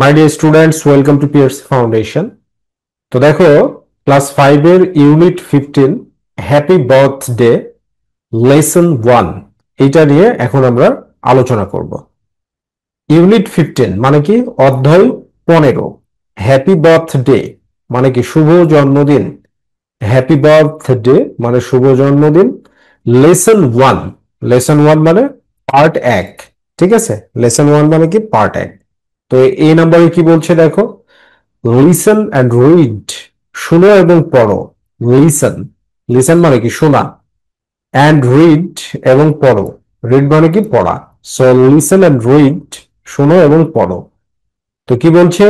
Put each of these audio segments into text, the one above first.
My dear students, welcome to Pierce foundation. তো দেখো, class 5-এর ইউনিট 15 হ্যাপি বার্থডে লেসন 1 এইটা নিয়ে এখন আমরা আলোচনা করব। ইউনিট 15 মানে কি? অধ্যায় 15। হ্যাপি বার্থডে মানে কি? শুভ জন্মদিন। হ্যাপি বার্থডে মানে শুভ জন্মদিন। লেসন 1, লেসন 1 মানে পার্ট 1। ঠিক আছে, লেসন 1 মানে কি? পার্ট 1। তো এই নাম্বারে কি বলছে দেখো, লিসেন অ্যান্ড রিড, শুনো এবং পড়ো। লিসেন, লিসেন মানে কি? শোনা। অ্যান্ড রিড এবং পড়ো। রিড মানে কি? পড়া। সো লিসেন অ্যান্ড রিড, শোনো এবং পড়ো। তো কি বলছে?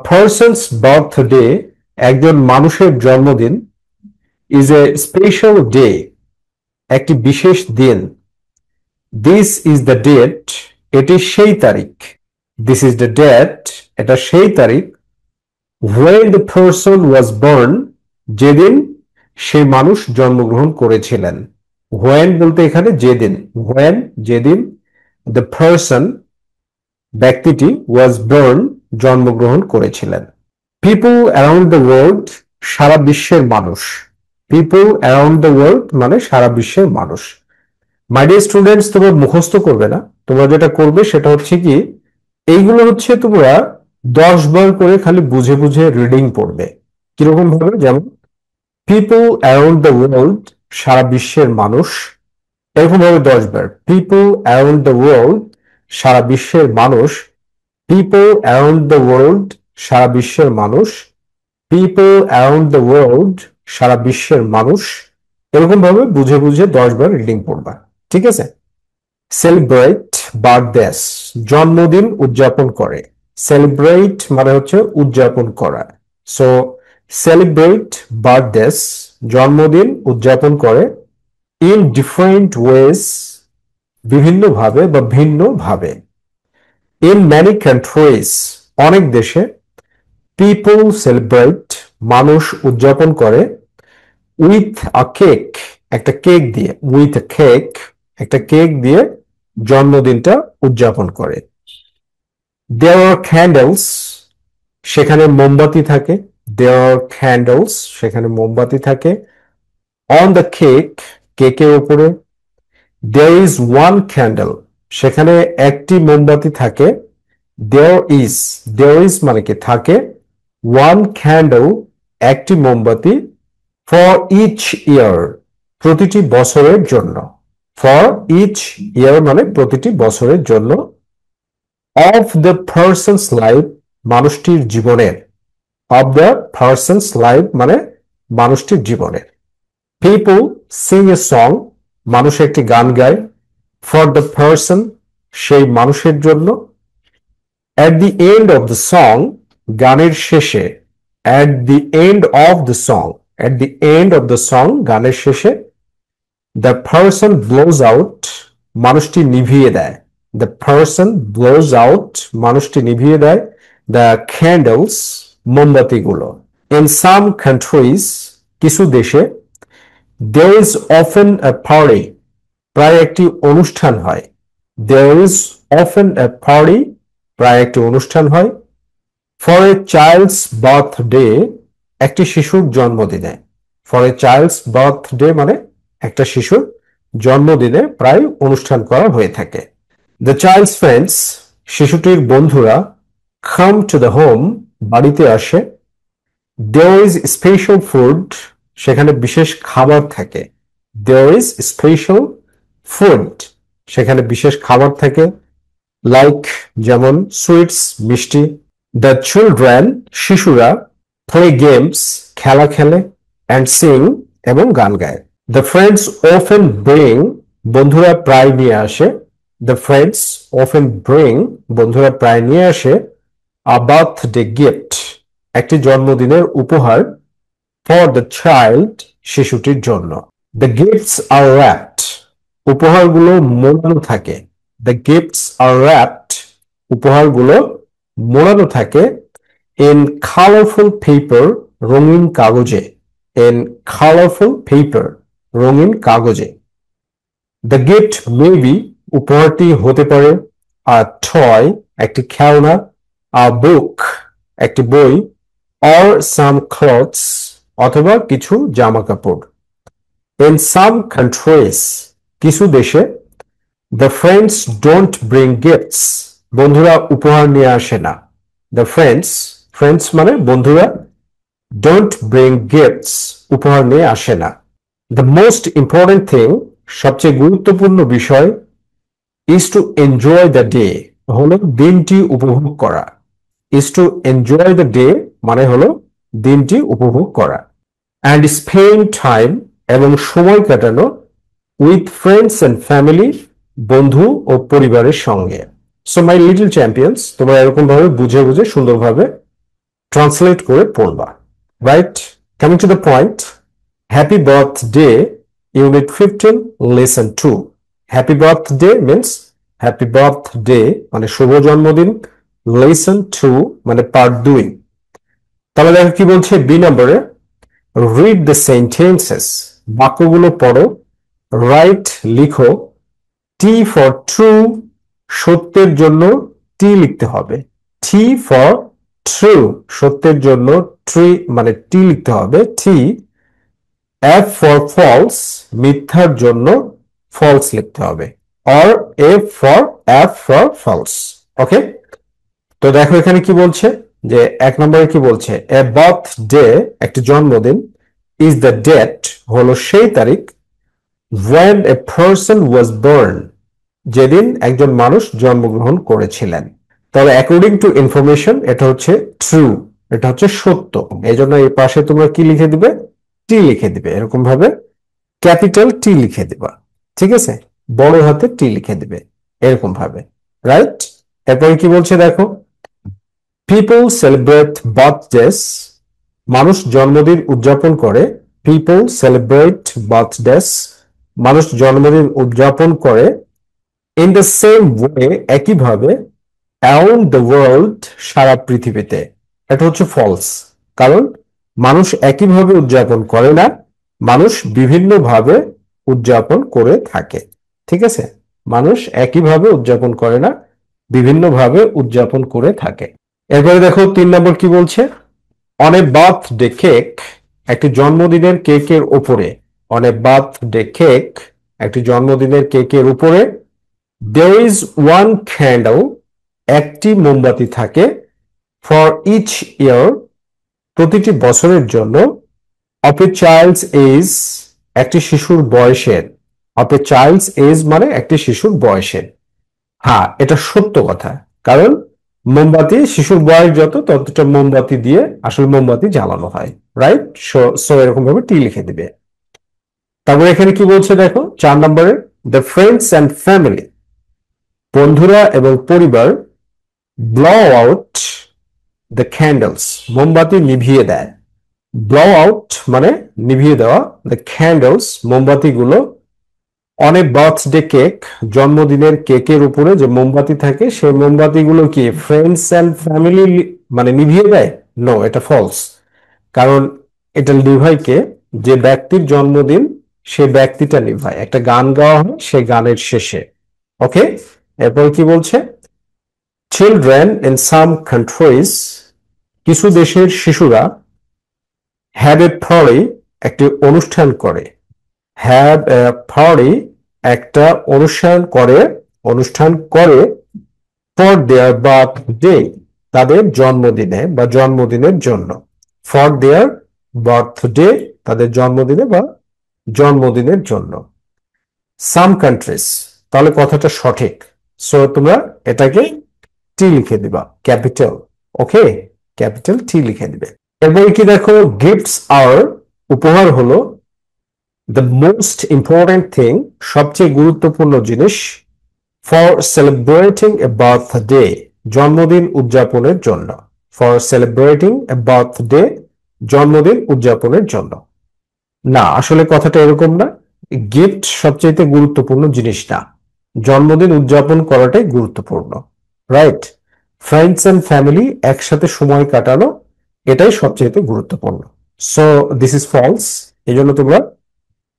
পার্সনস বার্থডে, একজন মানুষের জন্মদিন, ইজ এ স্পেশাল ডে, একটি বিশেষ দিন। দিস ইজ দ্য ডেট, এটি সেই তারিখ। দিস ইজ দ্য ডেট, এটা সেই তারিখ। when the person was born, যেদিন সেই মানুষ জন্মগ্রহণ করেছিলেন। when বলতে এখানে যেদিন, when যেদিন, the person ব্যক্তিটি was born জন্মগ্রহণ করেছিলেন। people around the world, সারা বিশ্বের মানুষ। people around the world মানে সারা বিশ্বের মানুষ। মাই ডিয়ার স্টুডেন্টস, তোমরা মুখস্থ করবে না, তোমরা যেটা করবে সেটা হচ্ছে কি, এইগুলো হচ্ছে তোমরা 10 বার করে খালি বুঝে বুঝে রিডিং পড়বে। কিরকম ভাবে? যেমন পিপল অ্যারাউন্ড দ্য ওয়ার্ল্ড, সারা বিশ্বের মানুষ, এরকম ভাবে 10 বার। পিপল অ্যারাউন্ড দ্য ওয়ার্ল্ড, সারা বিশ্বের মানুষ। পিপল অ্যারাউন্ড দ্য ওয়ার্ল্ড, সারা বিশ্বের মানুষ। পিপল অ্যারাউন্ড দ্য ওয়ার্ল্ড, সারা বিশ্বের মানুষ। এরকম ভাবে বুঝে বুঝে 10 বার রিডিং পড়বা। ঠিক আছে? সেলিব্রেট বার্থডেস, জন্মদিন উদযাপন করে। সেলিব্রেট মানে হচ্ছে উদযাপন করা। সো সেলিব্রেট বার্থডেস, জন্মদিন উদযাপন করে। ইন ডিফারেন্ট ওয়েজ, বিভিন্ন ভাবে বা ভিন্ন ভাবে। ইন ম্যানি কান্ট্রিজ, অনেক দেশে। পিপল সেলিব্রেট, মানুষ উদযাপন করে। উইথ আ কেক, একটা কেক দিয়ে। উইথ আ কেক, একটা কেক দিয়ে জন্মদিনটা উদযাপন করে। দেয়ার আর ক্যান্ডেলস, সেখানে মোমবাতি থাকে। দেয়ার আর ক্যান্ডেলস, সেখানে মোমবাতি থাকে। অন দ্য কেক, কেকের উপরে। দেয়ার ইজ ওয়ান ক্যান্ডেল, সেখানে একটি মোমবাতি থাকে। দেয়ার ইজ মানে কি? থাকে। ওয়ান ক্যান্ডেল, একটি মোমবাতি। ফর ইচ ইয়ার, প্রতিটি বছরের জন্য। ফর ইচ ইয়ার মানে প্রতিটি বছরের জন্য। অফ দ্য পার্সনস লাইফ, মানুষটির জীবনের। অফ দ্য পার্সনস লাইফ মানে মানুষটির জীবনের। পিপল সিং এ সং, মানুষ একটি গান গায়। ফর দ্য পার্সন, সেই মানুষের জন্য। At the end of the song, গানের শেষে। At the end of the song, at the end of the song, গানের শেষে। দ্য পার্সন ব্লোজ আউট, মানুষটি নিভিয়ে দেয়। দ্য পার্সন ব্লোজ আউট, মানুষটি নিভিয়ে দেয়। দ্য ক্যান্ডেলস, মোমবাতিগুলো। ইন সাম কান্ট্রিজ, কিছু দেশে। There is often a party, প্রায় একটি অনুষ্ঠান হয়। There is often a party, প্রায় একটি অনুষ্ঠান হয়। ফর এ চাইল্ডস বার্থডে, একটি শিশুর জন্মদিনে। ফর এ চাইল্ডস বার্থডে মানে একটা শিশুর জন্মদিনে প্রায় অনুষ্ঠান করা হয়ে থাকে। দ্য চাইল্ডস ফ্রেন্ডস, শিশুটির বন্ধুরা। কাম টু দ্য হোম, বাড়িতে আসে। দেয়ার ইজ স্পেশাল ফুড, সেখানে বিশেষ খাবার থাকে। দেয়ার ইজ স্পেশাল ফুড, সেখানে বিশেষ খাবার থাকে। লাইক যেমন সুইটস, মিষ্টি। দ্য চিলড্রেন, শিশুরা। প্লে গেমস, খেলা খেলে। অ্যান্ড সিং, এবং গান গায়। দ্য ফ্রেন্ডস অফেন ব্রিং, বন্ধুরা প্রায় নিয়ে আসে। দ্য ফ্রেন্ডস অফেন ব্রিং, বন্ধুরা প্রায় নিয়ে আসে। আ বার্থডে গিফট, একটি জন্মদিনের উপহার। ফর দ্য চাইল্ড, শিশুটির জন্য। দ্য গিফটস আর র্যাপড, উপহারগুলো মোড়ানো থাকে। দ্য গিফটস আর র্যাপড, উপহারগুলো মোড়ানো থাকে। ইন কালারফুল পেপার, রঙিন কাগজে। ইন কালারফুল পেপার, রঙিন কাগজে। দ্য গিফট মে বি, উপহারটি হতে পারে। আর টয়, একটি খেলনা। আ বুক একটি বই, অর সাম ক্লথস অথবা কিছু জামা কাপড়। ইন সাম কান্ট্রিজ কিছু দেশে, the friends don't bring gifts বন্ধুরা উপহার নিয়ে আসে না। দ্য ফ্রেন্ডস মানে বন্ধুরা, ডোন্ট ব্রিং গিফটস উপহার নিয়ে আসে না। দ্য মোস্ট ইম্পর্টেন্ট থিং সবচেয়ে গুরুত্বপূর্ণ বিষয় is to enjoy the day হলো দিনটি উপভোগ করা। Is to enjoy the day মানে হলো দিনটি উপভোগ করা। অ্যান্ড স্পেন্ড টাইম এবং সময় কাটানো উইথ ফ্রেন্ডস অ্যান্ড ফ্যামিলি বন্ধু ও পরিবারের সঙ্গে। সো মাই লিটল চ্যাম্পিয়ন্স, তোমরা এরকম ভাবে বুঝে বুঝে সুন্দরভাবে ট্রান্সলেট করে পড়বা। Right, coming to the point, happy birthday unit 15 lesson 2। Happy birthday means happy birthday মানে শুভ জন্মদিন, লেসন 2 মানে পার্ট 2। তাহলে দেখো কি বলছে বি নম্বরে, রিড দ্য সেন্টেন্সেস বাক্যগুলো পড়ো, রাইট লিখো, টি ফর ট্রু সত্যের জন্য টি লিখতে হবে। টি ফর ট্রু সত্যের জন্য ট্রি মানে টি লিখতে হবে টি। এফ ফর ফলস মিথ্যার জন্য ফলস লিখতে হবে, অর এফ ফর ফলস। ওকে, তো দেখো এখানে কি বলছে যে এক নম্বরে কি বলছে, এ বার্থডে একটি জন্মদিন, ইজ দ্য ডেট হলো সেই তারিখ, when a person was born যেদিন একজন মানুষ জন্মগ্রহণ করেছিলেন। তবে অ্যাকর্ডিং টু ইনফরমেশন এটা হচ্ছে ট্রু, এটা হচ্ছে সত্য। এই জন্য এই পাশে তোমরা কি লিখে দিবে, টি লিখে দিবে, এরকম ভাবে ক্যাপিটাল টি লিখে দিবা, ঠিক আছে, বড় হাতে টি লিখে দিবে এরকম ভাবে। রাইট, এরপরে কি বলছে দেখো, পিপল সেলিব্রেট বার্থডেস মানুষ জন্মদিন উদযাপন করে। পিপল সেলিব্রেট বার্থডেস মানুষ জন্মদিন উদযাপন করে। ইন দ্য সেম ওয়ে একইভাবে, অ্যারাউন্ড দ্য ওয়ার্ল্ড সারা পৃথিবীতে। এটা হচ্ছে ফলস, কারণ মানুষ একইভাবে উদযাপন করে না, মানুষ বিভিন্নভাবে উদযাপন করে থাকে। ঠিক আছে, মানুষ একইভাবে উদযাপন করে না, বিভিন্নভাবে উদযাপন করে থাকে। এরপরে দেখো 3 নম্বর কি বলছে, অন এ বার্থডে কেক একটি জন্মদিনের কেকের উপরে। অন এ বার্থডে কেক একটি জন্মদিনের কেকের উপরে, there is one candle একটি মোমবাতি থাকে, for each year প্রতিটি বছরের জন্য, of a child's age একটি শিশুর বয়সের। of a child's age মানে একটি শিশুর বয়সের। হ্যাঁ, এটা সত্য কথা, কারণ মোমবাতি শিশুর বয়স যত ততটা মোমবাতি দিয়ে আসলে মোমবাতি জ্বালানো হয়। রাইট, সো এরকম ভাবে টি লিখে দিবে। তারপরে এখানে কি বলছে দেখো 4 নম্বরে, দ্য ফ্রেন্ডস অ্যান্ড ফ্যামিলি বন্ধুরা এবং পরিবার, ব্লো আউট দ্য ক্যান্ডেলস মোমবাতি নিভিয়ে দেয়। ব্লো আউট মানে নিভিয়ে দেওয়া, দ্য ক্যান্ডেলস মোমবাতিগুলো, অন এ বার্থডে কেক জন্মদিনের কেকের উপরে যে মোমবাতি থাকে সেই মোমবাতিগুলো কি ফ্রেন্ডস অ্যান্ড ফ্যামিলি মানে নিভিয়ে দেয়? নো, এটা ফলস, কারণ এটা নিভাইকে যে ব্যক্তির জন্মদিন সে ব্যক্তিটা নিভায়। একটা গান গাওয়া হয় সেই গানের শেষে। ওকে, এরপর কি বলছে, চিলড্রেন ইন সাম কান্ট্রিজ কিছু দেশের শিশুরা, হ্যাভ এ পার্টি একটি অনুষ্ঠান করে। হ্যাভ এ পার্টি একটা অনুষ্ঠান করে ফর দেয়ার বার্থডে তাদের জন্মদিনে বা জন্মদিনের জন্য। ফর দেয়ার বার্থডে তাদের জন্মদিনে বা জন্মদিনের জন্য। সাম কান্ট্রিজ তাহলে কথাটা সঠিক, সো তোমরা এটাকে টি লিখে দিবা, ক্যাপিটাল। ওকে, ক্যাপিটাল টি লিখে দিবে। এরপরে কি দেখো, গিফটস আর উপহার হলো দ্য মোস্ট ইম্পর্টেন্ট থিং সবচেয়ে গুরুত্বপূর্ণ জিনিস, ফর সেলিব্রেটিং এ বার্থডে জন্মদিন উদযাপনের জন্য। ফর সেলিব্রেটিং এ বার্থডে জন্মদিন উদযাপনের জন্য। না, আসলে কথাটা এরকম না, গিফট সবচেয়ে গুরুত্বপূর্ণ জিনিস না, জন্মদিন উদযাপন করাটাই গুরুত্বপূর্ণ। রাইট, ফ্রেন্ডস এন্ড ফ্যামিলি একসাথে সময় কাটানো এটাই সবচেয়ে গুরুত্বপূর্ণ। সো দিস ইজ ফলস, এই জন্য তোমরা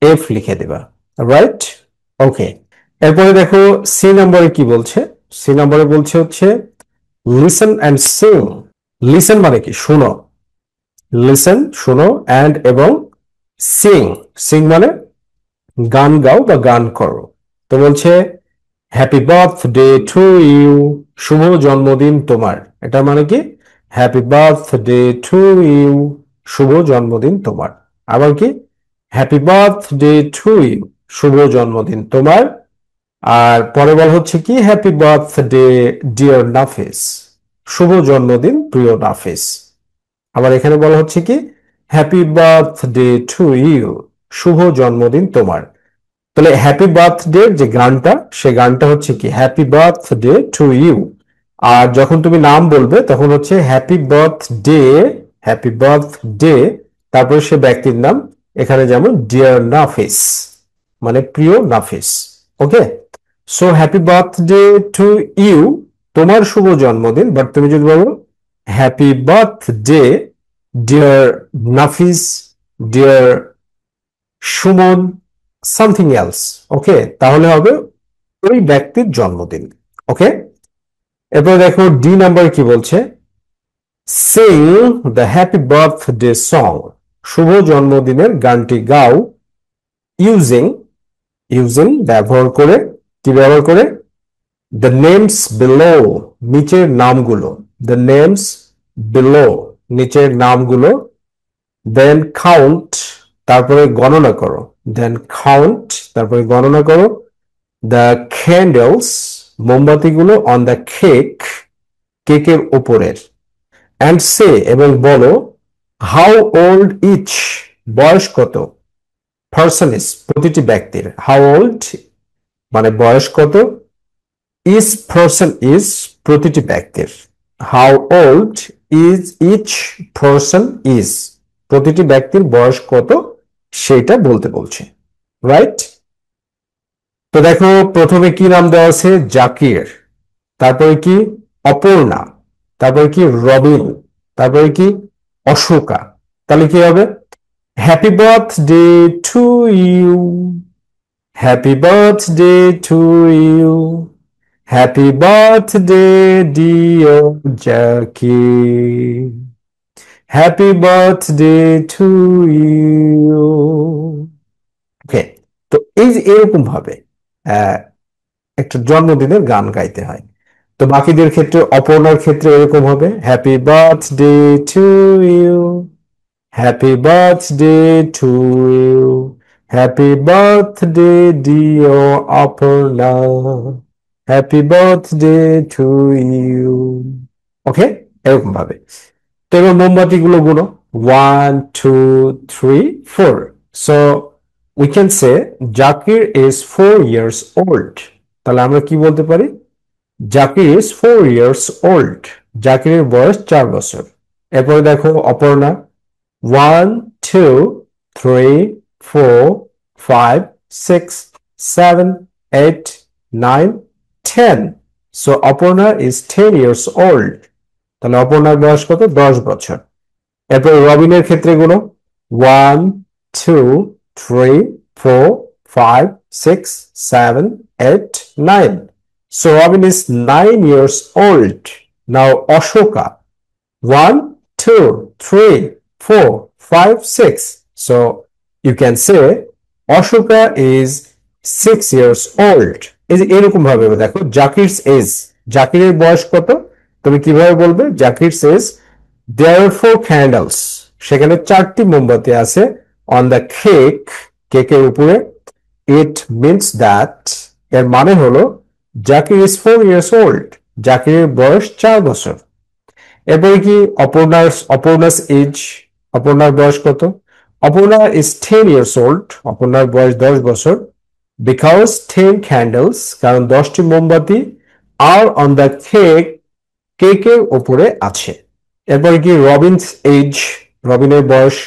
এফ লিখে দেবা। রাইট, ওকে। এরপরে দেখো সি নম্বরে কি বলছে, সি নম্বরে বলছে হচ্ছে লিসেন অ্যান্ড সিং। লিসেন মানে কি শোনো, লিসেন শোনো, অ্যান্ড এবং সিং, সিং মানে গান গাও বা গান করো। তো বলছে হ্যাপি বার্থডে টু ইউ, শুভ জন্মদিন তোমার। এটা মানে কি হ্যাপি বার্থডে টু ইউ, শুভ জন্মদিন তোমার। আবার কি হ্যাপি বার্থডে টু ইউ, শুভ জন্মদিন তোমার। আর পরে বলা হচ্ছে কি হ্যাপি বার্থডে ডিয়ার নাফিস, শুভ জন্মদিন প্রিয় নাফিস। আবার এখানে বলা হচ্ছে কি হ্যাপি বার্থডে টু ইউ, শুভ জন্মদিন তোমার। তাহলে হ্যাপি বার্থডে যে গানটা, সে গানটা হচ্ছে কি হ্যাপি বার্থডে টু ইউ। আর যখন তুমি নাম বলবে তখন হচ্ছে হ্যাপি বার্থডে, হ্যাপি বার্থডে, তারপরে সে ব্যক্তির নাম, এখানে যেমন ডিয়ার নাফিস মানে প্রিয় Nafis. Okay, so happy birthday to you, তোমার শুভ জন্মদিন। বাট তুমি যদি বলো happy birthday dear Nafis, dear Suman, something else, okay, তাহলে হবে ওই ব্যক্তির জন্মদিন। ওকে, এরপর দেখো ডি নাম্বার কি বলছে, sing the happy birthday song, শুভ জন্মদিনের গানটি গাও, ইউজিং, ইউজিং ব্যবহার করে, কি ব্যবহার করে, দ্য নেমস বিলো, নিচের নামগুলো, দ্য নেমস বিলো, নিচের নামগুলো, দেন কাউন্ট, তারপরে গণনা করো, দেন কাউন্ট, তারপরে গণনা করো, দ্য ক্যান্ডেলস, মোমবাতিগুলো, অন দ্য কেক, কেকের ওপরের, অ্যান্ড সে, এবং বলো, হাউ ওল্ড ইচ, বয়স কত, পার্সন ইজ, প্রতিটি ব্যক্তির, হাউ ওল্ড মানে বয়স কত, ইচ পার্সন ইজ, প্রতিটি ব্যক্তির, how old is each person is, প্রতিটি ব্যক্তির বয়স কত সেটা বলতে বলছে। রাইট? তো দেখো প্রথমে কি নাম দেওয়া আছে, জাকির, তারপরে কি অপর্ণা, তারপরে কি রবিন, তারপরে কি অশোকা। তাহলে কি হবে happy birthday to you, happy birthday to you, happy birthday dear Zakir, happy birthday to you. Okay, তো এই যে এরকম ভাবে একটা জন্মদিনের গান গাইতে হয়। তো বাকিদের ক্ষেত্রে, অপর্ণার ক্ষেত্রে এরকম হবে happy birthday to you, happy birthday to you, happy birthday dear Aparna, happy birthday to you. Okay, এরকম ভাবে। তো এবার মোমবাতি গুলো গুলো, 1 2 3 4। So we can say Zakir is 4 years old। তাহলে আমরা কি বলতে পারি, জাকির ইজ 4 years old, জাকিরের বয়স 4 বছর। এরপরে দেখো Aparna, 1 2 3 4 5 6 7 8 9 10। So Aparna is 10 years old, তাহলে অপর্ণার বয়স কত, 10 বছর। এরপর রবিনের ক্ষেত্রে গুলো, 1 2 3 4 5 6 7 8 9। So Robin is 9 years old. Now Ashoka, 1 2 3 4 5 6। So you can say Ashoka is 6 years old। এই যে এরকম ভাবে দেখো জাকিরস এজ, জাকিরের বয়স কত, তুমি কিভাবে বলবে, জাকিরস এজ there are 4 candles, সেখানে 4টি মোমবাতি আছে, on the cake, কেকের উপরে, it means that, এর মানে হলো জাকির is 4 years old, জাকিরের বয়স 4 বছর। এরপরে কি অপর্ণাস এজ, অপর্ণার বয়স কত, অপর্ণা is 10 years old, অপর্ণার বয়স 10 বছর, because 10 candles, কারণ 10টি মোমবাতি, are on the cake, কেকের উপরে আছে। এরপরে কি রবিনস এজ, রবিনের বয়স,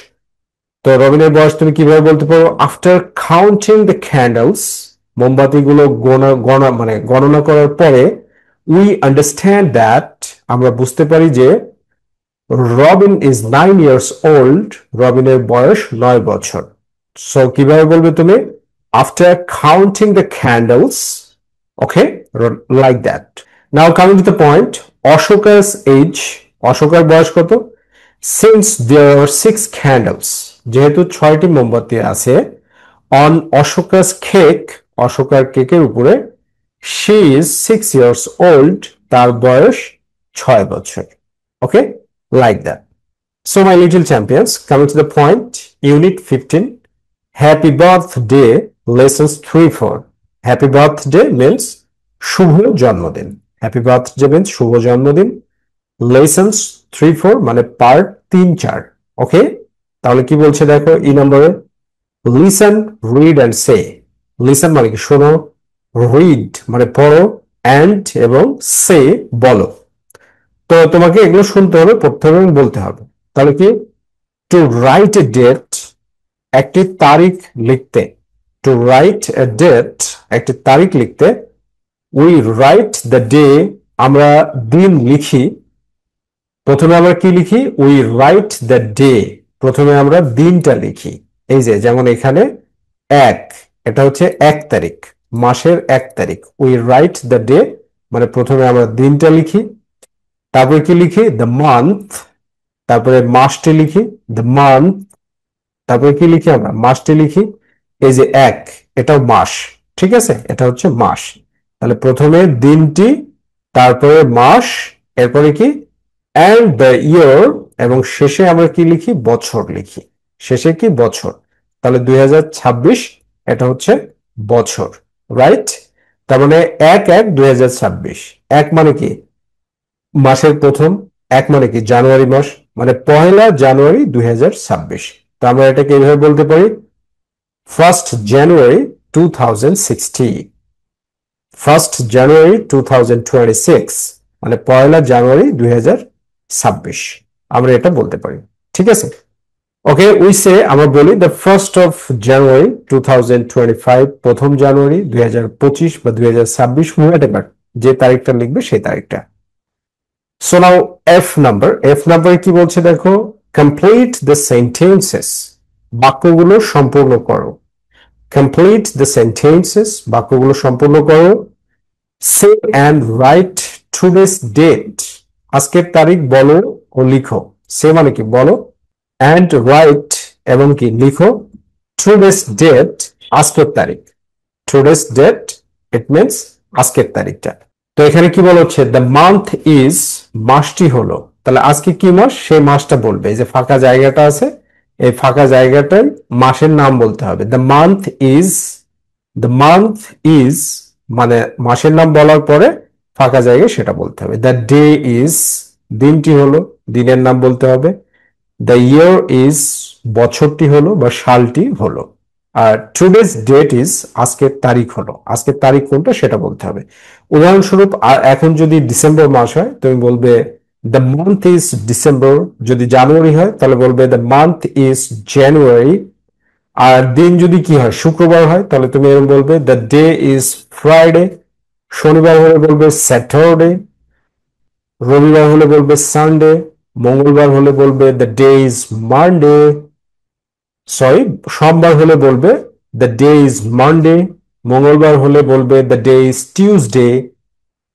তো রবিনের বয়স তুমি কিভাবে বলতে পারো, আফটার কাউন্টিং দ্য ক্যান্ডেলস, মোমবাতিগুলো গণনা করার পরে, উই আন্ডারস্ট্যান্ড দ্যাট, আমরা বুঝতে পারি যে, রবিন ইজ 9 years old, রবিনের বয়স 9 বছর। সো কিভাবে বলবে তুমি, after counting the candles, okay, like that. Now coming to the point, Ashoka's age, অশোকার বয়স কত? সিন্স দেয়ার আর 6 ক্যান্ডেলস, যেহেতু 6টি মোমবাতি আছে, অন অশোকাস কেক, অশোকার কেকের উপরে, শি ইজ 6 ইয়ার্স ওল্ড, তার বয়স 6 বছর। Okay, like that. So my little champions, coming to the point, unit 15, happy birthday, lessons 3-4। Happy birthday means শুভ জন্মদিন, হ্যাপি বার্থডে মিন্স শুভ জন্মদিন। লেসন্স 3-4 মানে পার্ট 3-4। ওকে, তাহলে কি বলছে দেখো ই নম্বরে, listen, read and say. Listen মানে কি শোনো, রিড মানে পড়ো, অ্যান্ড এবং সে বলো। তো তোমাকে এগুলো শুনতে হবে, পড়তে হবে এবং বলতে হবে। তাহলে কি, টু রাইট এ ডেট, একটি তারিখ লিখতে, টু রাইট এ ডেট একটি তারিখ লিখতে, উই রাইট দ্য ডে, আমরা দিন লিখি। প্রথমে আমরা কি লিখি? উই রাইট দ্য ডে, প্রথমে আমরা দিনটা লিখি। এই যে যেমন এখানে 1, এটা হচ্ছে 1 তারিখ, মাসের 1 তারিখ। উই রাইট দ্য ডে মানে প্রথমে আমরা দিনটা লিখি। তারপরে কি লিখি? দ্য মান্থ, তারপরে মাসটি লিখি, দ্য মান্থ। তারপরে কি লিখি? আমরা মাসটি লিখি। এই যে 1, এটাও মাস, ঠিক আছে, এটা হচ্ছে মাস। তাহলে প্রথমে দিনটি, তারপরে মাস, এরপরে কি অ্যান্ড দ্য ইয়ার, এবং শেষে আমরা কি লিখি? বছর লিখি, শেষে কি? বছর। তাহলে 2026 এটা হচ্ছে বছর, রাইট? তার মানে 1/1/2026। 1 মানে কি? মাসের প্রথম। 1 মানে কি? জানুয়ারি মাস, মানে 1 জানুয়ারি 2026। তো আমরা এটাকে এইভাবে বলতে পারি, 1 জানুয়ারি 2060, 1 জানুয়ারি 2026, মানে 1 জানুয়ারি 2026, আমরা এটা বলতে পারি, ঠিক আছে? ওকে, উই সে, আমরা বলি দ্য 1 জানুয়ারি 2025, 1 জানুয়ারি 2025 বা 2026, হোয়াটএভার, যে তারিখটা লিখবে সেই তারিখটা। So now F number, F number কি বলছে দেখো, কমপ্লিট দ্য সেন্টেন্সেস, বাক্যগুলো সম্পূর্ণ করো। কমপ্লিট দ্য সেন্টেন্সেস, বাক্যগুলো সম্পূর্ণ করো। Say and right today's date, আজকের তারিখ বলো ও লিখো। সে মানে কি? বলো। অ্যান্ড রাইট এবং কি? লিখো। টুডেস ডেট, আজকের তারিখ। টুডেস ডেট ইট মিনস আজকের তারিখটা। তো এখানে কি বলা হচ্ছে? দ্য মান্থ ইজ, মাসটি হলো। তাহলে আজকে কি মাস সেই মাসটা বলবে। এই যে ফাঁকা জায়গাটা আছে, এই ফাঁকা জায়গাটায় মাসের নাম বলতে হবে। The month is, the month is মানে মাসের নাম বলার পরে ফাঁকা জায়গায় সেটা বলতে হবে। দ্য ডে ইজ, দিনটি হলো, দিনের নাম বলতে হবে। দ্য ইয়ার ইজ, বছরটি হলো বা সালটি হলো। আর টুডেজ ডেট ইজ, আজকের তারিখ হলো। আজকের তারিখ কোনটা সেটা বলতে হবে। উদাহরণস্বরূপ, এখন যদি ডিসেম্বর মাস হয় তুমি বলবে দ্য মান্থ ইজ ডিসেম্বর। যদি জানুয়ারি হয় তাহলে বলবে দ্য মান্থ ইজ জানুয়ারি। আর দিন যদি কি হয়? শুক্রবার হয় তাহলে তুমি এরকম বলবে দ্য ডে ইজ ফ্রাইডে। শনিবার হলে বলবে স্যাটারডে। রবিবার হলে বলবে সানডে। মঙ্গলবার হলে বলবে the day is Monday. Sorry, সোমবার হলে বলবে দ্য ডে ইজ মানডে। মঙ্গলবার হলে বলবে দ্য ডে ইজ টিউসডে।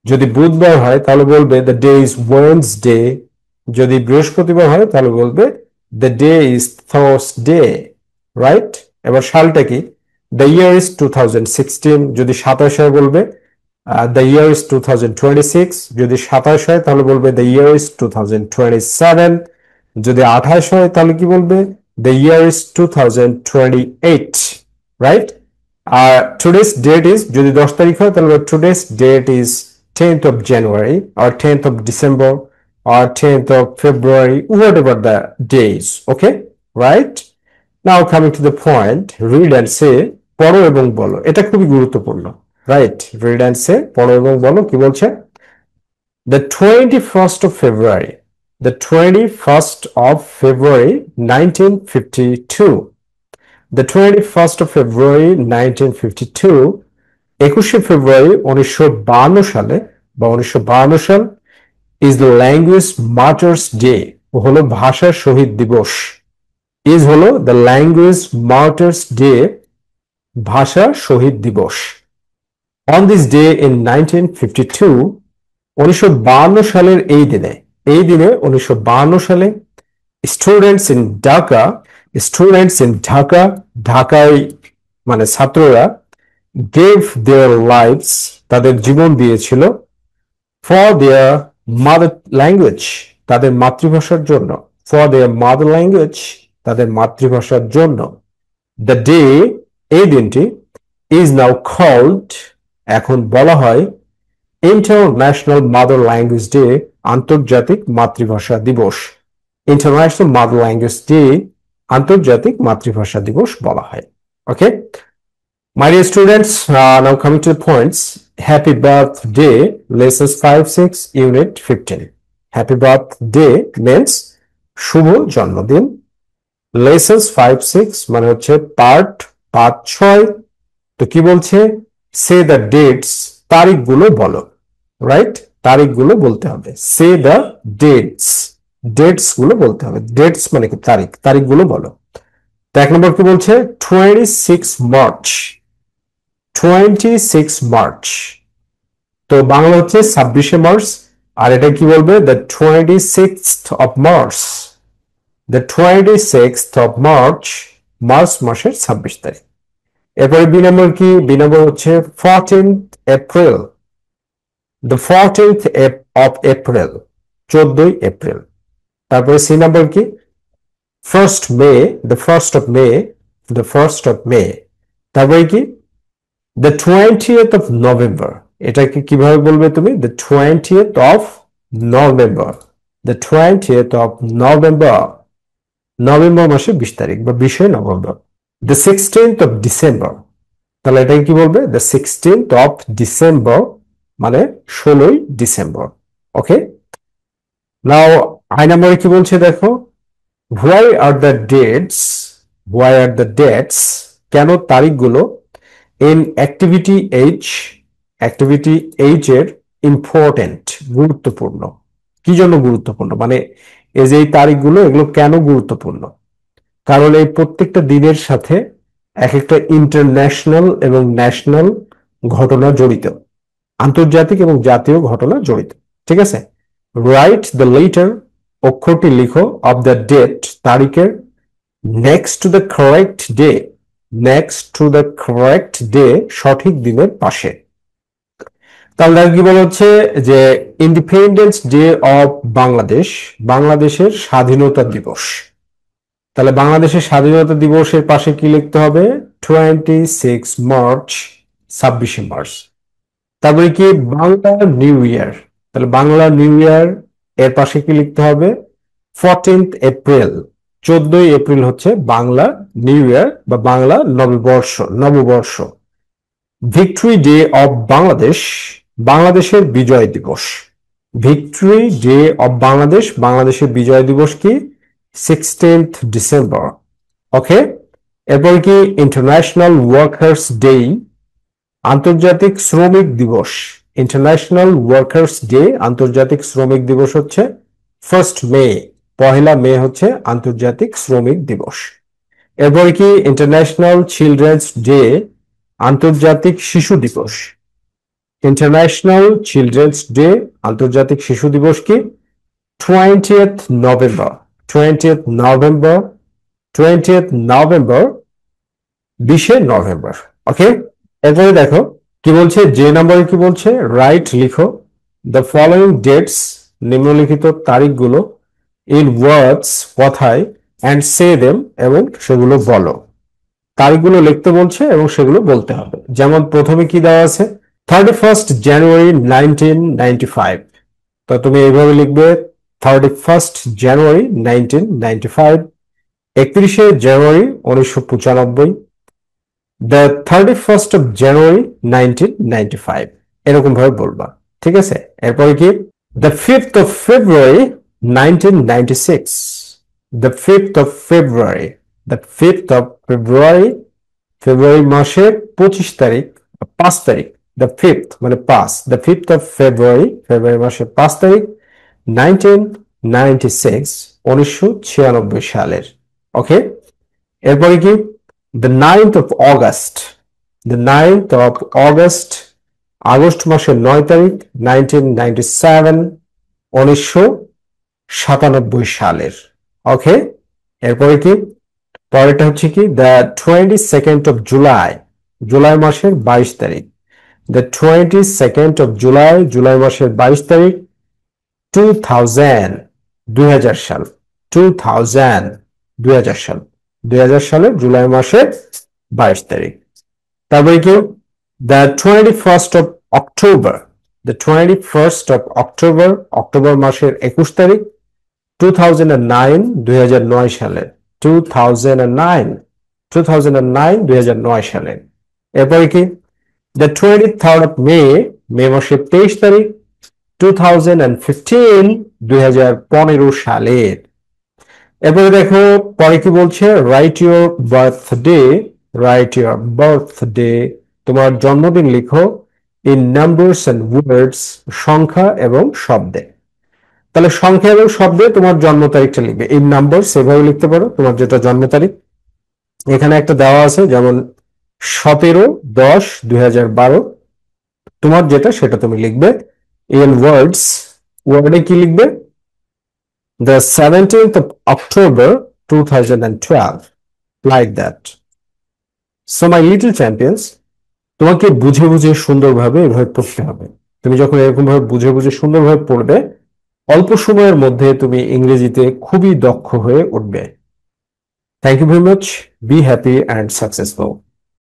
যদি বুধবার হয় তাহলে বলবে দ্য ডে ইজ ওয়েডনেসডে। যদি বৃহস্পতিবার হয় তাহলে বলবে the day is Thursday, right? এবার সালটা কি? The year is 2016। যদি 27 হয় বলবে দ্য ইয়ার ইজ 2026। যদি 27 হয় তাহলে বলবে দ্য ইয়ার ইজ 2027। যদি 28 হয় তাহলে কি বলবে? The year is 2028, right? আর টুডেস ডেট ইজ, যদি 10 তারিখ হয় তাহলে today's date is 10th of January or 10th of December or 10th of February, whatever the days. Okay, right? Now coming to the point, read and say, পড়ো এবং বলো। এটা খুবই গুরুত্বপূর্ণ, রাইট? read and say, পড়ো এবং বলো। কি বলছে? The 21st of February, the 21st of February 1952, the 21st of February 1952, 21শে ফেব্রুয়ারি 1952 সালে বা 1952 সাল, is the language martyrs day, হলো ভাষা শহীদ দিবস। ইজ হলো দ্য ল্যাঙ্গুয়েজ মার্টার্স ডে, ভাষা শহীদ দিবস। অন দিস ডে ইন 1952, 1952 সালের এই দিনে 1952 সালে স্টুডেন্টস ইন ঢাকা ঢাকায় মানে ছাত্ররা গেভ দেয়ার লাইভস তাদের জীবন দিয়েছিল ফর দেয়ার মাদার ল্যাঙ্গুয়েজ তাদের মাতৃভাষার জন্য ফর দেয়ার মাদার ল্যাঙ্গুয়েজ তাদের মাতৃভাষার জন্য দ্য ডে এই দিনটি ইজ নাও কল্ড এখন বলা হয় ইন্টারন্যাশনাল মাদার ল্যাঙ্গুয়েজ ডে আন্তর্জাতিক মাতৃভাষা দিবস ইন্টারন্যাশনাল মাদার ল্যাঙ্গুয়েজ ডে আন্তর্জাতিক মাতৃভাষা দিবস বলা হয় ওকে My dear students, now coming to the points. Happy birthday, lessons 5, 6, unit 15. Happy birthday means শুভ জন্মদিন lessons 5, 6 মানে হচ্ছে পার্ট 5, 6 তো কি বলছে say the dates তারিখগুলো বলো রাইট তারিখগুলো বলতে হবে say the dates গুলো বলতে হবে dates মানে কি তারিখগুলো বলো তো এক নম্বর কি বলছে 26 মার্চ 26 মার্চ তো বাংলা হচ্ছে 26 মার্চ আর এটা কি বলবে the 26th of March the 26th of March March মাসের 26 তারিখ এরপরে বি নম্বর কি বি নম্বর হচ্ছে 14th April the 14th of April 14ই এপ্রিল তারপরে সি নম্বর কি 1st May the 1st of May the 1st of May তারপরে কি the 20th of November এটাকে কিভাবে বলবে তুমি the 20th of November the 20th of November November মাসের 20 তারিখ বা 20 November the 16th of December তাহলে এটাকে কি বলবে the 16th of December মানে 16ই ডিসেম্বর ওকে নাও আই নম্বরে কি বলছে দেখো why are the dates কেন তারিখগুলো in activity H এর ইম্পর্টেন্ট গুরুত্বপূর্ণ কি জন্য গুরুত্বপূর্ণ মানে এই যে এই তারিখগুলো এগুলো কেন গুরুত্বপূর্ণ কারণ এই প্রত্যেকটা দিনের সাথে এক একটা ইন্টারন্যাশনাল এবং ন্যাশনাল ঘটনা জড়িত আন্তর্জাতিক এবং জাতীয় ঘটনা জড়িত ঠিক আছে রাইট দ্য লেটার অক্ষরটি লিখো অফ দ্য ডেট তারিখের next to the correct day সঠিক দিনের পাশে তাহলে কি বলা হচ্ছে যে ইন্ডিপেন্ডেন্স ডে অফ বাংলাদেশের স্বাধীনতা দিবস তাহলে বাংলাদেশের স্বাধীনতা দিবসের পাশে কি লিখতে হবে 26 মার্চ 26 মার্চ তারপরে কি বাংলা নিউ ইয়ার তাহলে বাংলা নিউ ইয়ার এর পাশে কি লিখতে হবে 14th এপ্রিল 14ই এপ্রিল হচ্ছে বাংলা নিউ ইয়ার বা বাংলা নববর্ষ ভিক্টরি ডে অফ বাংলাদেশের বিজয় দিবস ভিক্টরি ডে অফ বাংলাদেশের বিজয় দিবস কি 16th ডিসেম্বর ওকে এরপর কি ইন্টারন্যাশনাল ওয়ার্কার্স ডে আন্তর্জাতিক শ্রমিক দিবস ইন্টারন্যাশনাল ওয়ার্কার্স ডে আন্তর্জাতিক শ্রমিক দিবস হচ্ছে 1st মে পহেলা মে হচ্ছে আন্তর্জাতিক শ্রমিক দিবস এরপর কি ইন্টারন্যাশনাল চিলড্রেন্স ডে আন্তর্জাতিক শিশু দিবস ইন্টারন্যাশনাল চিলড্রেন্স ডে আন্তর্জাতিক শিশু দিবস কি 20th November 20th November 20 November ওকে এরপরে দেখো কি বলছে যে নম্বরে কি বলছে রাইট লিখো দ্য ফলোইং ডেটস নিম্নলিখিত তারিখগুলো ইন ওয়ার্ডস কথায় অ্যান্ড সে দেম এবং সেগুলো বলো তারিখগুলো লিখতে বলছে এবং সেগুলো বলতে হবে যেমন প্রথমে কি দেওয়া আছে 31st জানুয়ারি 1995 তো তুমি এইভাবে লিখবে 31st January 1995 31শে January 1995 the 31st of January 1995 এরকম ভাবে বলবা ঠিক আছে এরপরে কি the 5th of February 1996 the 5th of February ফেব্রুয়ারি মাসের 25 তারিখ 5 তারিখ the 5th মানে 5 the 5th of February ফেব্রুয়ারি মাসের 5 তারিখ 1996 সালের ওকে এরপরে কি the 9th of August August মাসের 9 তারিখ 1997, 1997 সালের। ওকে, এরপরে কি পরেরটা হচ্ছে কি the 22nd of July, July মাসের 22 তারিখ। The 22nd of July, July মাসের 22 তারিখ 2000, 2000 সাল, 2000, 2000 সাল, 2000 সালের জুলাই মাসের 22 তারিখ। তারপরে কি the 21st of October, the 21st of October, October মাসের 21 তারিখ 2009, 2009 সালের, 2009, 2009, 2009 সালের। এরপরে কি দ্য 23rd of মে, মে মাসের 23 তারিখ 2015, 2015 সালের। এরপরে দেখো পরে কি বলছে, right your birthday, right your birthday, তোমার জন্মদিন লিখো ইন নাম্বারস এন্ড ওয়ার্ডস, সংখ্যা এবং শব্দে। তাহলে সংখ্যা এবং শব্দে তোমার জন্ম তারিখটা লিখবে ইন নাম্বারস, এভাবে লিখতে পারো তোমার যেটা জন্ম তারিখ। এখানে একটা দেওয়া আছে যেমন 17/10/2012, তোমার যেটা সেটা তুমি লিখবে। ইন ওয়ার্ডস, ওয়ার্ডে কি লিখবে the 17th of October 2012, like that. So my little champions, তোমাকে বুঝে বুঝে সুন্দরভাবে এভাবে পড়তে হবে। তুমি যখন এরকম ভাবে বুঝে বুঝে সুন্দরভাবে পড়বে, অল্প সময়ের মধ্যে তুমি ইংরেজিতে খুবই দক্ষ হয়ে উঠবে। Thank you very much, be happy and successful.